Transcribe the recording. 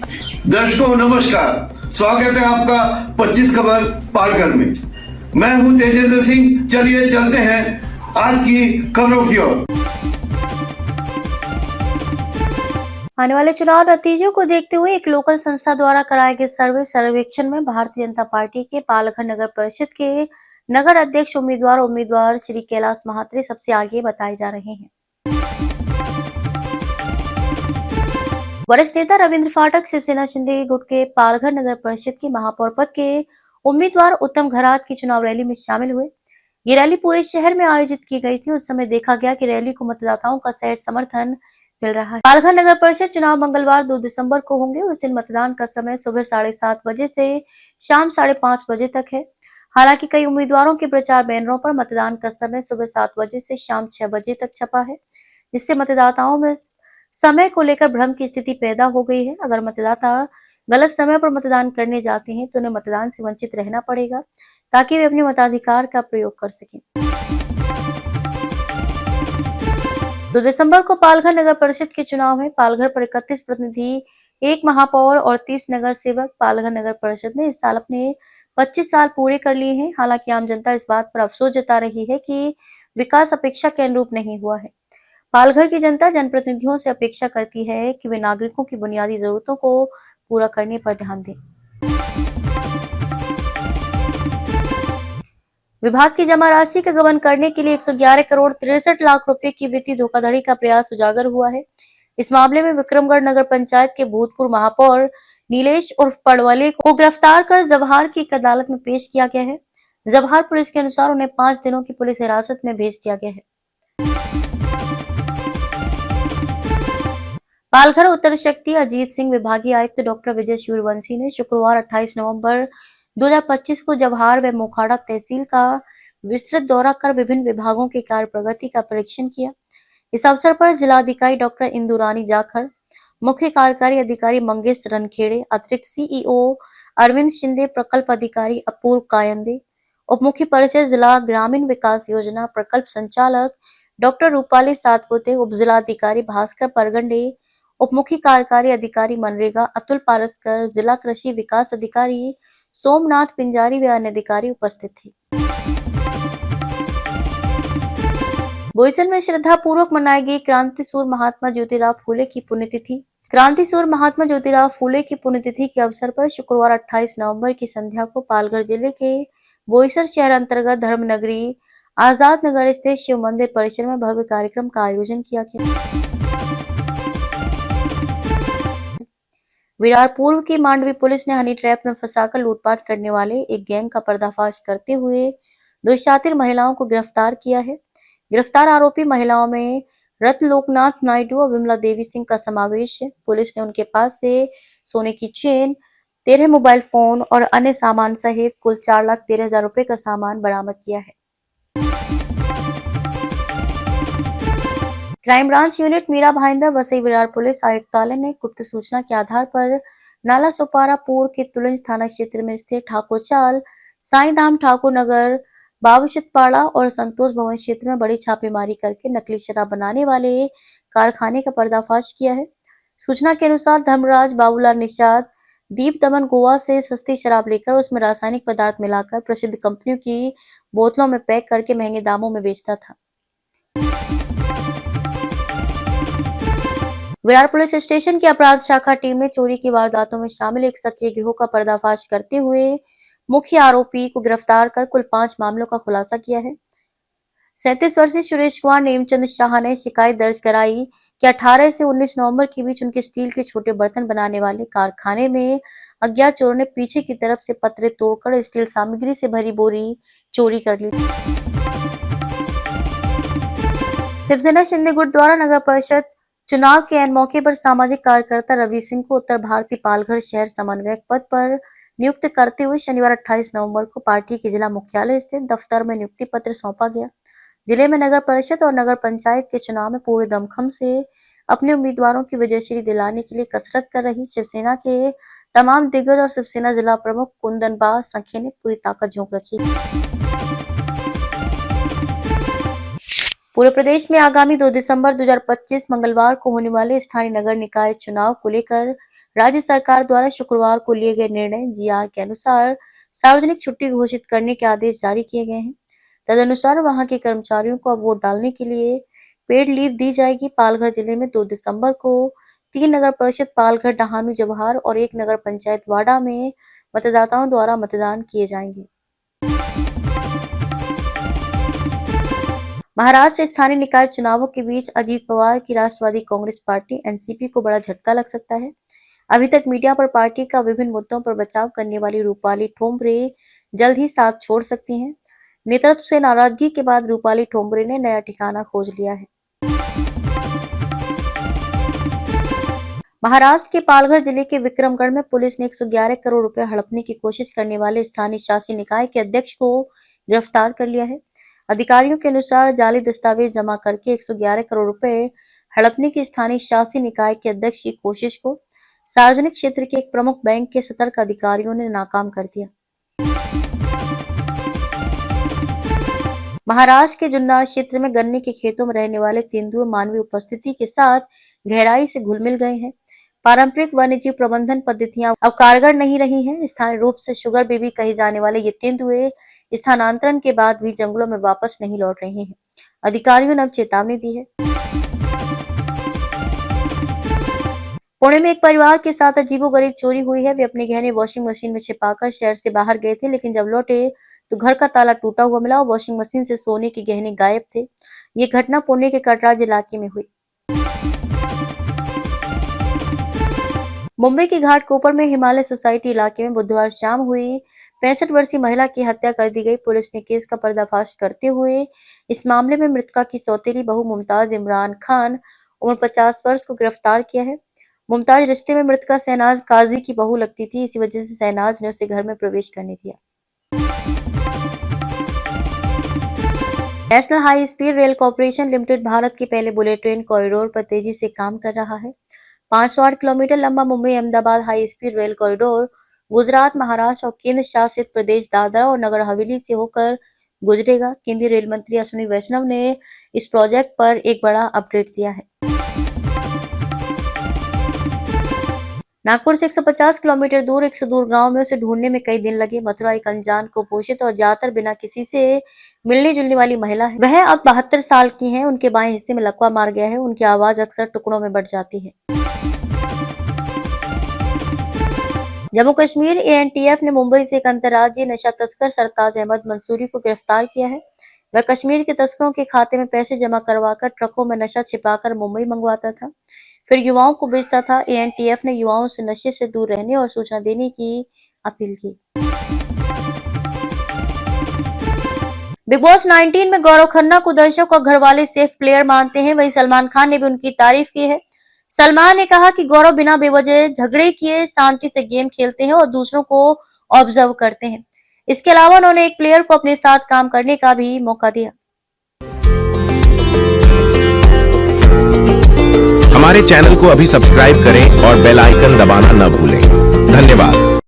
दर्शकों नमस्कार, स्वागत है आपका 25 खबर पालघर में। मैं हूं तेजेंद्र सिंह। चलिए चलते हैं आज की खबरों की ओर। आने वाले चुनाव नतीजों को देखते हुए एक लोकल संस्था द्वारा कराए गए सर्वेक्षण में भारतीय जनता पार्टी के पालघर नगर परिषद के नगर अध्यक्ष उम्मीदवार श्री कैलाश महात्रे सबसे आगे बताए जा रहे हैं। वरिष्ठ नेता रविंद्र फाटक शिवसेना शिंदे गुट के पालघर नगर परिषद के महापौर पद के उम्मीदवार उत्तम घरात की चुनाव रैली में शामिल हुए। ये रैली पूरे शहर में आयोजित की गई थी। उस समय देखा गया कि रैली को मतदाताओं का सहज समर्थन मिल रहा है। पालघर नगर परिषद चुनाव मंगलवार 2 दिसंबर को होंगे। उस दिन मतदान का समय सुबह 7:30 बजे से शाम 5:30 बजे तक है। हालांकि कई उम्मीदवारों के प्रचार बैनरों पर मतदान का समय सुबह 7 बजे से शाम 6 बजे तक छपा है, जिससे मतदाताओं में समय को लेकर भ्रम की स्थिति पैदा हो गई है। अगर मतदाता गलत समय पर मतदान करने जाते हैं तो उन्हें मतदान से वंचित रहना पड़ेगा, ताकि वे अपने मताधिकार का प्रयोग कर सकें। 2 दिसंबर को पालघर नगर परिषद के चुनाव है। पालघर पर 31 प्रतिनिधि, 1 महापौर और 30 नगर सेवक। पालघर नगर परिषद ने इस साल अपने 25 साल पूरे कर लिए हैं। हालांकि आम जनता इस बात पर अफसोस जता रही है कि विकास अपेक्षा के अनुरूप नहीं हुआ है। पालघर की जनता जनप्रतिनिधियों से अपेक्षा करती है कि वे नागरिकों की बुनियादी जरूरतों को पूरा करने पर ध्यान दें। विभाग की जमा राशि का गबन करने के लिए 111 करोड़ 63 लाख रुपए की वित्तीय धोखाधड़ी का प्रयास उजागर हुआ है। इस मामले में विक्रमगढ़ नगर पंचायत के भूतपूर्व महापौर नीलेश उर्फ पड़वले को गिरफ्तार कर जवाहर की एक अदालत में पेश किया गया है। जवाहर पुलिस के अनुसार उन्हें 5 दिनों की पुलिस हिरासत में भेज दिया गया है। पालघर उत्तर शक्ति अजीत सिंह विभागीय आयुक्त डॉक्टर विजय सूर्यवंशी ने शुक्रवार 28 नवंबर 2025 को जवाहर व मोखाड़ा तहसील का विस्तृत दौरा कर विभिन्न विभागों की कार्य प्रगति का परीक्षण किया। इस अवसर पर जिलाधिकारी डॉक्टर इंदुरानी जाखड़, मुख्य कार्यकारी अधिकारी मंगेश रनखेड़े, अतिरिक्त सीईओ अरविंद शिंदे, प्रकल्प अधिकारी अपूर्व कायंदे, उप मुख्य परिचय जिला ग्रामीण विकास योजना प्रकल्प संचालक डॉक्टर रूपाली सातपुते, उप जिलाधिकारी भास्कर परगंडे, उप मुख्य कार्यकारी अधिकारी मनरेगा अतुल पारस्कर, जिला कृषि विकास अधिकारी सोमनाथ पिंजारी व अन्य अधिकारी उपस्थित थे। बोईसर में श्रद्धा पूर्वक मनाई गई क्रांतिसूर महात्मा ज्योतिराव फूले की पुण्यतिथि। क्रांतिसूर महात्मा ज्योतिराव फूले की पुण्यतिथि के अवसर पर शुक्रवार 28 नवंबर की संध्या को पालघर जिले के बोईसर शहर अंतर्गत धर्मनगरी आजाद नगर स्थित शिव मंदिर परिसर में भव्य कार्यक्रम का आयोजन किया गया। विरार पूर्व की मांडवी पुलिस ने हनी ट्रैप में फंसाकर लूटपाट करने वाले एक गैंग का पर्दाफाश करते हुए 2 शातिर महिलाओं को गिरफ्तार किया है। गिरफ्तार आरोपी महिलाओं में रत लोकनाथ नायडू और विमला देवी सिंह का समावेश है। पुलिस ने उनके पास से सोने की चेन, 13 मोबाइल फोन और अन्य सामान सहित कुल 4,13,000 रुपए का सामान बरामद किया है। Crime branch unit Mira Bhayandar Vasai Virar police आयुक्तालय ने गुप्त सूचना के आधार पर नाला सोपारा पूर्व के तुलंज थाना क्षेत्र में स्थित ठाकुर चाल, साईं धाम ठाकुर नगर, बाबूशितपाड़ा और संतोष भवन क्षेत्र में बड़ी छापेमारी करके नकली शराब बनाने वाले कारखाने का पर्दाफाश किया है। सूचना के अनुसार धर्मराज बाबूलाल निषाद दीप दमन गोवा से सस्ती शराब लेकर उसमें रासायनिक पदार्थ मिलाकर प्रसिद्ध कंपनियों की बोतलों में पैक करके महंगे दामों में बेचता था। विरार पुलिस स्टेशन की अपराध शाखा टीम ने चोरी की वारदातों में शामिल एक सक्रिय गिरोह का पर्दाफाश करते हुए मुख्य आरोपी को गिरफ्तार कर कुल 5 मामलों का खुलासा किया है। 37 वर्षीय सुरेश कुमार नेमचंद शाह ने शिकायत दर्ज कराई कि 18 से 19 नवंबर के बीच उनके स्टील के छोटे बर्तन बनाने वाले कारखाने में अज्ञात चोरों ने पीछे की तरफ से पतरे तोड़कर स्टील सामग्री से भरी बोरी चोरी कर ली। शिवसेना शिंदे गुट द्वारा नगर परिषद चुनाव के ऐन मौके पर सामाजिक कार्यकर्ता रवि सिंह को उत्तर भारतीय पालघर शहर समन्वयक पद पर नियुक्त करते हुए शनिवार 28 नवंबर को पार्टी के जिला मुख्यालय स्थित दफ्तर में नियुक्ति पत्र सौंपा गया। जिले में नगर परिषद और नगर पंचायत के चुनाव में पूरे दमखम से अपने उम्मीदवारों की विजयश्री दिलाने के लिए कसरत कर रही शिवसेना के तमाम दिग्गज और शिवसेना जिला प्रमुख कुंदन बा संखे ने पूरी ताकत झोंक रखी। पूरे प्रदेश में आगामी 2 दिसंबर 2025 मंगलवार को होने वाले स्थानीय नगर निकाय चुनाव को लेकर राज्य सरकार द्वारा शुक्रवार को लिए गए निर्णय जीआर के अनुसार सार्वजनिक छुट्टी घोषित करने के आदेश जारी किए गए हैं। तदनुसार वहां के कर्मचारियों को अब वोट डालने के लिए पेड लीव दी जाएगी। पालघर जिले में 2 दिसंबर को 3 नगर परिषद पालघर, डहाणू, जवाहर और 1 नगर पंचायत वाडा में मतदाताओं द्वारा मतदान किए जाएंगे। महाराष्ट्र स्थानीय निकाय चुनावों के बीच अजीत पवार की राष्ट्रवादी कांग्रेस पार्टी एनसीपी को बड़ा झटका लग सकता है। अभी तक मीडिया पर पार्टी का विभिन्न मुद्दों पर बचाव करने वाली रूपाली ठोंबरे जल्द ही साथ छोड़ सकती हैं। नेतृत्व से नाराजगी के बाद रूपाली ठोंबरे ने नया ठिकाना खोज लिया है। महाराष्ट्र के पालघर जिले के विक्रमगढ़ में पुलिस ने 111 करोड़ रुपए हड़पने की कोशिश करने वाले स्थानीय शासी निकाय के अध्यक्ष को गिरफ्तार कर लिया है। अधिकारियों के अनुसार जाली दस्तावेज जमा करके 111 करोड़ रुपए हड़पने की स्थानीय शासी निकाय के अध्यक्ष की कोशिश को सार्वजनिक क्षेत्र के एक प्रमुख बैंक के सतर्क अधिकारियों ने नाकाम कर दिया। महाराष्ट्र के जुन्नर क्षेत्र में गन्ने के खेतों में रहने वाले तेंदुए मानवीय उपस्थिति के साथ गहराई से घुल-मिल गए हैं। पारंपरिक वन्यजीव प्रबंधन पद्धतियां अब कारगर नहीं रही हैं। स्थानीय रूप से शुगर बेबी कहे जाने वाले ये तेंदुए स्थानांतरण के बाद भी जंगलों में वापस नहीं लौट रहे हैं। अधिकारियों ने अब चेतावनी दी है। पुणे में एक परिवार के साथ अजीबोगरीब चोरी हुई है। वे अपने गहने वॉशिंग मशीन में छिपाकर शहर से बाहर गए थे, लेकिन जब लौटे तो घर का ताला टूटा हुआ मिला और वॉशिंग मशीन से सोने के गहने गायब थे। ये घटना पुणे के कटराज इलाके में हुई। मुंबई के घाटकोपर में हिमालय सोसाइटी इलाके में बुधवार शाम हुई 65 वर्षीय महिला की हत्या कर दी गई। पुलिस ने केस का पर्दाफाश करते हुए इस मामले में मृतका की सौतेली बहू मुमताज इमरान खान उम्र 50 वर्ष को गिरफ्तार किया है। मुमताज रिश्ते में मृतका शहनाज काजी की बहू लगती थी। इसी वजह से शहनाज ने उसे घर में प्रवेश करने दिया। National high speed rail corporation limited Bharat के पहले बुलेट ट्रेन कॉरिडोर पर तेजी से काम कर रहा है। 508 किलोमीटर लंबा Mumbai Ahmedabad high speed rail corridor Gujarat, Maharashtra और केंद्र शासित प्रदेश दादरा और नगर हवेली से होकर गुजरेगा। केंद्रीय रेल मंत्री अश्विनी वैष्णव ने इस प्रोजेक्ट पर एक बड़ा अपडेट दिया है। नागपुर से 150 किलोमीटर दूर एक सुदूर गांव में उसे ढूंढने में कई दिन लगे। मथुरा एक अनजान, कुपोषित और ज्यादातर बिना किसी से मिलने जुलने वाली महिला है। वह अब 72 साल की हैं। उनके बाएं हिस्से में लकवा मार गया है। उनकी आवाज अक्सर टुकड़ों में बट जाती है। जम्मू कश्मीर एएनटीएफ ने मुंबई से एक अंतर्राज्यीय नशा तस्कर सरताज अहमद मंसूरी को गिरफ्तार किया है। वह कश्मीर के तस्करों के खाते में पैसे जमा करवाकर ट्रकों में नशा छिपाकर मुंबई मंगवाता था, फिर युवाओं को बेचता था। एएनटीएफ ने युवाओं से नशे से दूर रहने और सूचना देने की अपील की। बिग बॉस 19 में गौरव खन्ना को दर्शक और घरवाले सेफ प्लेयर मानते हैं। वहीं सलमान खान ने भी उनकी तारीफ की है। सलमान ने कहा कि गौरव बिना बेवजह झगड़े किए शांति से गेम खेलते हैं और दूसरों को ऑब्जर्व करते हैं। इसके अलावा उन्होंने एक प्लेयर को अपने साथ काम करने का भी मौका दिया। हमारे चैनल को अभी सब्सक्राइब करें और बेल आइकन दबाना न भूलें। धन्यवाद।